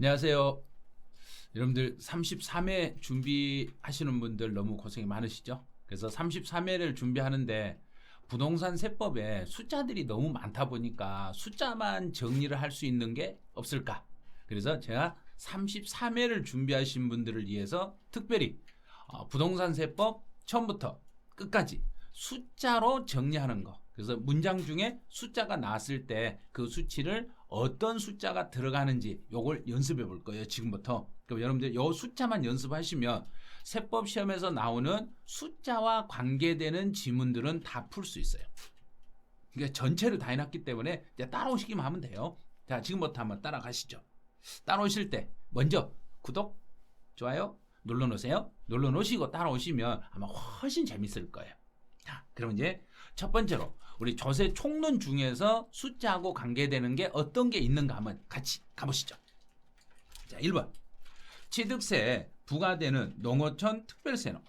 안녕하세요. 여러분들 33회 준비하시는 분들 너무 고생이 많으시죠? 그래서 33회를 준비하는데 부동산 세법에 숫자들이 너무 많다 보니까 숫자만 정리를 할 수 있는 게 없을까? 그래서 제가 33회를 준비하신 분들을 위해서 특별히 부동산 세법 처음부터 끝까지 숫자로 정리하는 거. 그래서 문장 중에 숫자가 나왔을 때 그 수치를 어떤 숫자가 들어가는지 요걸 연습해 볼 거예요. 지금부터. 그럼 여러분들 요 숫자만 연습하시면 세법 시험에서 나오는 숫자와 관계되는 지문들은 다 풀 수 있어요. 그러니까 전체를 다 해놨기 때문에 이제 따라오시기만 하면 돼요. 자, 지금부터 한번 따라가시죠. 따라오실 때 먼저 구독, 좋아요 눌러놓으세요. 눌러놓으시고 따라오시면 아마 훨씬 재밌을 거예요. 자, 그럼 이제 첫 번째로 우리 조세 총론 중에서 숫자하고 관계되는 게 어떤 게 있는가 한번 같이 가보시죠. 자, 1번 취득세 부과되는 농어촌 특별세는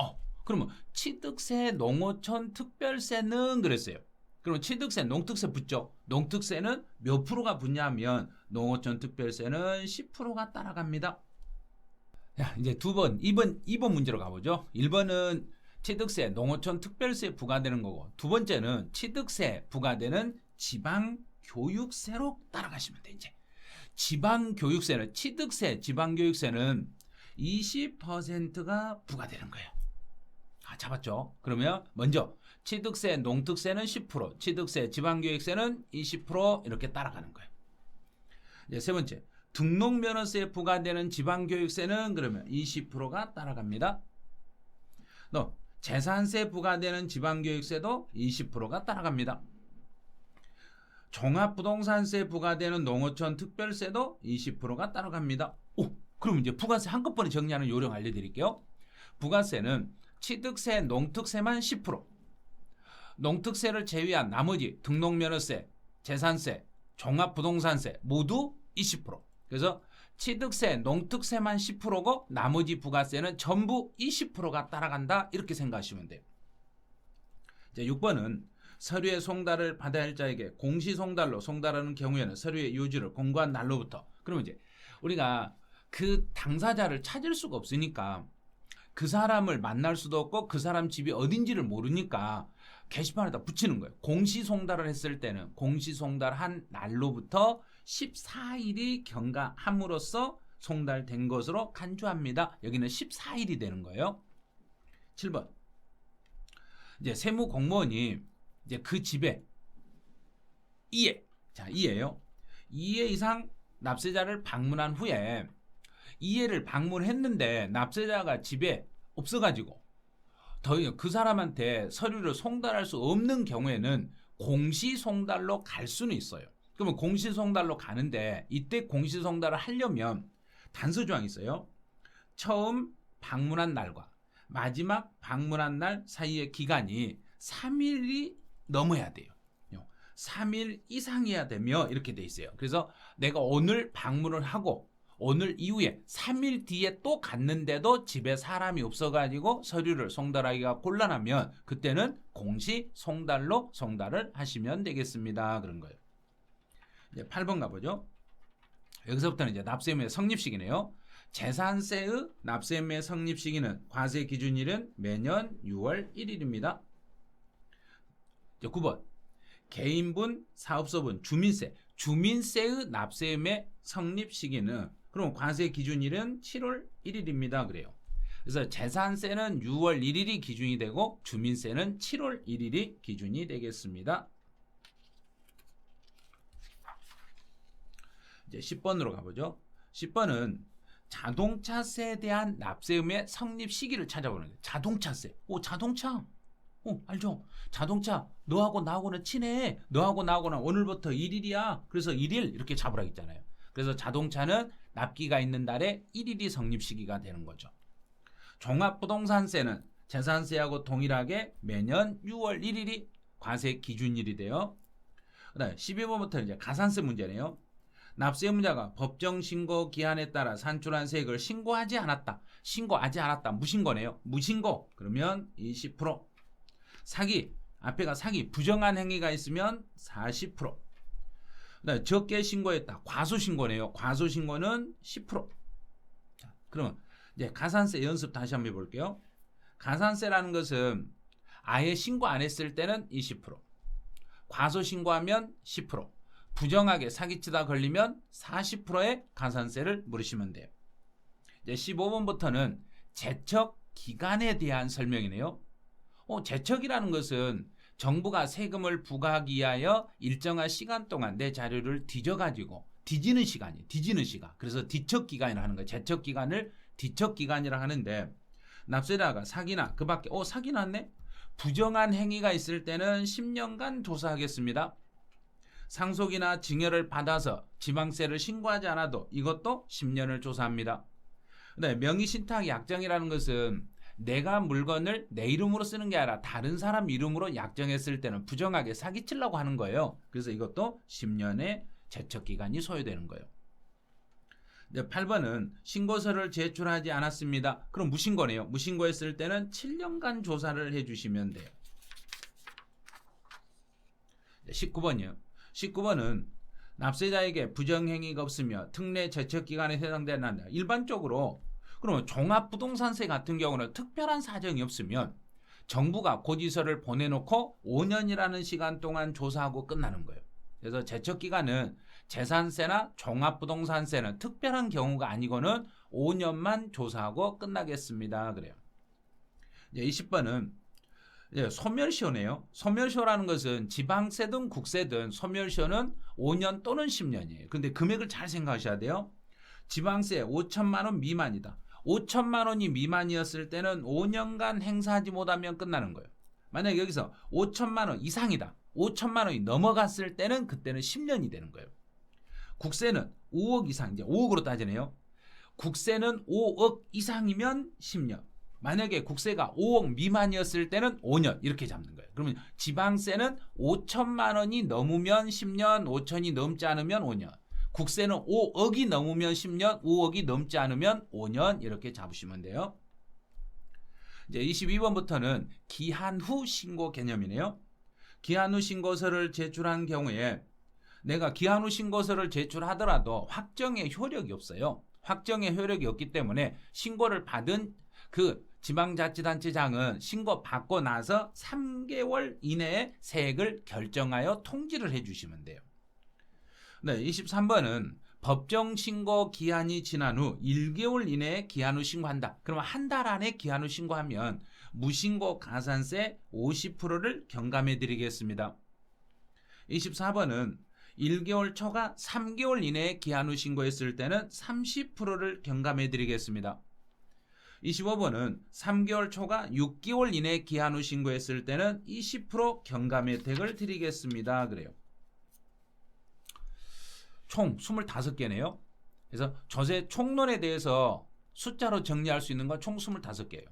그러면 취득세 농어촌 특별세는 그랬어요. 그럼 취득세 농특세 붙죠. 농특세는 몇 프로가 붙냐면 농어촌 특별세는 10%가 따라갑니다. 자, 이제 2번 문제로 가보죠. 1번은 취득세, 농어촌 특별세 부과되는 거고, 두 번째는 취득세 부과되는 지방교육세로 따라가시면 돼. 이제 지방교육세는 취득세, 지방교육세는 20%가 부과되는 거예요. 잡았죠? 그러면 먼저 취득세, 농특세는 10%, 취득세, 지방교육세는 20% 이렇게 따라가는 거예요. 이제 세 번째, 등록면허세에 부과되는 지방교육세는 그러면 20%가 따라갑니다. 재산세 부과되는 지방교육세도 20%가 따라갑니다. 종합부동산세 부과되는 농어촌 특별세도 20%가 따라갑니다. 그럼 이제 부가세 한꺼번에 정리하는 요령 알려드릴게요. 부가세는 취득세, 농특세만 10%, 농특세를 제외한 나머지 등록면허세, 재산세, 종합부동산세 모두 20%. 그래서 취득세, 농특세만 10%고 나머지 부가세는 전부 20%가 따라간다. 이렇게 생각하시면 돼요. 이제 6번은 서류의 송달을 받아야 할 자에게 공시송달로 송달하는 경우에는 서류의 유지를 공고한 날로부터. 그러면 이제 우리가 그 당사자를 찾을 수가 없으니까 그 사람을 만날 수도 없고 그 사람 집이 어딘지를 모르니까 게시판에다 붙이는 거예요. 공시송달을 했을 때는 공시송달한 날로부터 14일이 경과함으로써 송달된 것으로 간주합니다. 여기는 14일이 되는 거예요. 7번. 이제 세무공무원이 이제 그 집에 2회, 자, 2회요. 2회 이상 납세자를 방문한 후에 2회를 방문했는데 납세자가 집에 없어가지고 더 그 사람한테 서류를 송달할 수 없는 경우에는 공시송달로 갈 수는 있어요. 그러면 공시송달로 가는데 이때 공시송달을 하려면 단서조항이 있어요. 처음 방문한 날과 마지막 방문한 날 사이의 기간이 3일이 넘어야 돼요. 3일 이상이어야 되며 이렇게 돼 있어요. 그래서 내가 오늘 방문을 하고 오늘 이후에 3일 뒤에 또 갔는데도 집에 사람이 없어가지고 서류를 송달하기가 곤란하면 그때는 공시송달로 송달을 하시면 되겠습니다. 그런 거예요. 이제 8번 가보죠. 여기서부터는 이제 납세의무의 성립시기네요. 재산세의 납세의무의 성립시기는 과세 기준일은 매년 6월 1일입니다. 이제 9번. 개인분, 사업소분, 주민세의 납세의무의 성립시기는 그럼 과세 기준일은 7월 1일입니다. 그래요. 그래서 재산세는 6월 1일이 기준이 되고 주민세는 7월 1일이 기준이 되겠습니다. 이제 10번으로 가보죠. 10번은 자동차세에 대한 납세의무의 성립 시기를 찾아보는 거예요. 자동차세. 자동차. 알죠? 자동차. 너하고 나하고는 친해. 너하고 나하고는 오늘부터 1일이야. 그래서 1일 이렇게 잡으라 했잖아요. 그래서 자동차는 납기가 있는 달에 1일이 성립 시기가 되는 거죠. 종합부동산세는 재산세하고 동일하게 매년 6월 1일이 과세 기준일이 돼요. 그 다음에 12번부터 이제 가산세 문제네요. 납세의무자가 법정 신고 기한에 따라 산출한 세액을 신고하지 않았다. 무신고네요. 무신고. 그러면 20%. 사기. 앞에가 사기. 부정한 행위가 있으면 40%. 네, 적게 신고했다. 과소신고네요. 과소신고는 10%. 자, 그러면 이제 가산세 연습 다시 한번 해볼게요. 가산세라는 것은 아예 신고 안 했을 때는 20%, 과소신고하면 10%, 부정하게 사기치다 걸리면 40%의 가산세를 물으시면 돼요. 이제 15번부터는 제척 기간에 대한 설명이네요. 제척이라는 것은 정부가 세금을 부과하기 위하여 일정한 시간 동안 내 자료를 뒤져가지고 뒤지는 시간이에요. 뒤지는 시간. 그래서 뒤척기간이라 하는 거예요. 제척기간을 뒤척기간이라 하는데 납세자가 사기나 그 밖에 사기 났네? 부정한 행위가 있을 때는 10년간 조사하겠습니다. 상속이나 증여를 받아서 지방세를 신고하지 않아도 이것도 10년을 조사합니다. 네, 명의신탁 약정이라는 것은 내가 물건을 내 이름으로 쓰는 게 아니라 다른 사람 이름으로 약정했을 때는 부정하게 사기치려고 하는 거예요. 그래서 이것도 10년의 제척기간이 소요되는 거예요. 네, 8번은 신고서를 제출하지 않았습니다. 그럼 무신고네요. 무신고했을 때는 7년간 조사를 해주시면 돼요. 네, 19번이요. 19번은 납세자에게 부정행위가 없으며 특례 제척기간에 해당되는 일반적으로 그러면 종합부동산세 같은 경우는 특별한 사정이 없으면 정부가 고지서를 보내놓고 5년이라는 시간 동안 조사하고 끝나는 거예요. 그래서 제척기간은 재산세나 종합부동산세는 특별한 경우가 아니고는 5년만 조사하고 끝나겠습니다. 그래요. 이제 20번은 소멸시효네요. 소멸시효라는 것은 지방세든 국세든 소멸시효는 5년 또는 10년이에요. 근데 금액을 잘 생각하셔야 돼요. 지방세 5천만 원 미만이다. 5천만 원이 미만이었을 때는 5년간 행사하지 못하면 끝나는 거예요. 만약에 여기서 5천만 원 이상이다. 5천만 원이 넘어갔을 때는 그때는 10년이 되는 거예요. 국세는 5억 이상, 이제 5억으로 따지네요. 국세는 5억 이상이면 10년. 만약에 국세가 5억 미만이었을 때는 5년 이렇게 잡는 거예요. 그러면 지방세는 5천만 원이 넘으면 10년, 5천이 넘지 않으면 5년. 국세는 5억이 넘으면 10년, 5억이 넘지 않으면 5년 이렇게 잡으시면 돼요. 이제 22번부터는 기한 후 신고 개념이네요. 기한 후 신고서를 제출한 경우에 내가 기한 후 신고서를 제출하더라도 확정의 효력이 없어요. 확정의 효력이 없기 때문에 신고를 받은 그 지방자치단체장은 신고 받고 나서 3개월 이내에 세액을 결정하여 통지를 해주시면 돼요. 네, 23번은 법정 신고 기한이 지난 후 1개월 이내에 기한 후 신고한다. 그러면 한 달 안에 기한 후 신고하면 무신고 가산세 50%를 경감해 드리겠습니다. 24번은 1개월 초과 3개월 이내에 기한 후 신고했을 때는 30%를 경감해 드리겠습니다. 25번은 3개월 초과 6개월 이내에 기한 후 신고했을 때는 20% 경감 혜택을 드리겠습니다. 그래요. 총 25개네요. 그래서 조세 총론에 대해서 숫자로 정리할 수 있는 건 총 25개예요.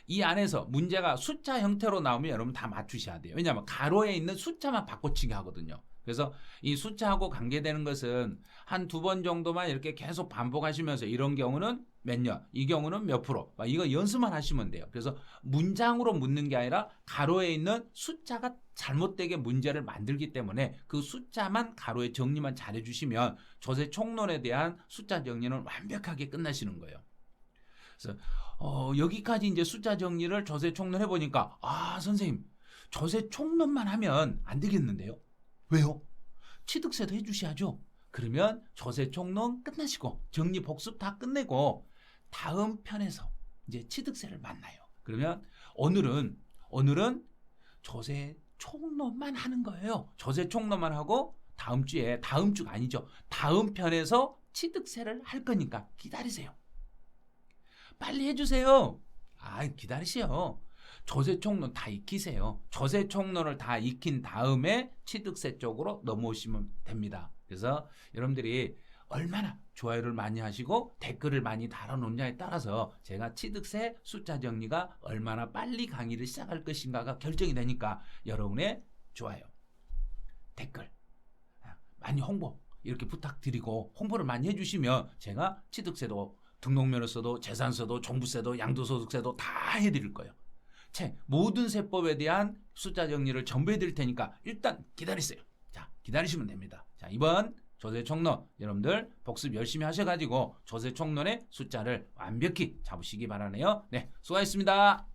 이 안에서 문제가 숫자 형태로 나오면 여러분 다 맞추셔야 돼요. 왜냐하면 가로에 있는 숫자만 바꿔치기 하거든요. 그래서 이 숫자하고 관계되는 것은 한 2번 정도만 이렇게 계속 반복하시면서 이런 경우는 몇 년, 이 경우는 몇 프로, 이거 연습만 하시면 돼요. 그래서 문장으로 묻는 게 아니라 가로에 있는 숫자가 잘못되게 문제를 만들기 때문에 그 숫자만 가로에 정리만 잘 해주시면 조세 총론에 대한 숫자 정리는 완벽하게 끝나시는 거예요. 그래서 여기까지 이제 숫자 정리를 조세 총론 해보니까 선생님 조세 총론만 하면 안 되겠는데요? 왜요? 취득세도 해주셔야죠. 그러면 조세 총론 끝나시고 정리 복습 다 끝내고 다음 편에서 이제 취득세를 만나요. 그러면 오늘은 조세 총론만 하는 거예요. 조세 총론만 하고 다음 주가 아니죠. 다음 편에서 취득세를 할 거니까 기다리세요. 빨리 해주세요. 기다리세요. 조세 총론 다 익히세요. 조세 총론을 다 익힌 다음에 취득세 쪽으로 넘어오시면 됩니다. 그래서 여러분들이 얼마나 좋아요를 많이 하시고 댓글을 많이 달아놓느냐에 따라서 제가 취득세 숫자 정리가 얼마나 빨리 강의를 시작할 것인가가 결정이 되니까 여러분의 좋아요, 댓글, 많이 홍보 이렇게 부탁드리고 홍보를 많이 해주시면 제가 취득세도 등록면허세도 재산세도 종부세도 양도소득세도 다 해드릴 거예요. 모든 세법에 대한 숫자 정리를 전부 해드릴 테니까 일단 기다리세요. 자, 기다리시면 됩니다. 자. 자, 이번 조세총론 여러분들 복습 열심히 하셔가지고 조세총론의 숫자를 완벽히 잡으시기 바라네요. 네, 수고하셨습니다.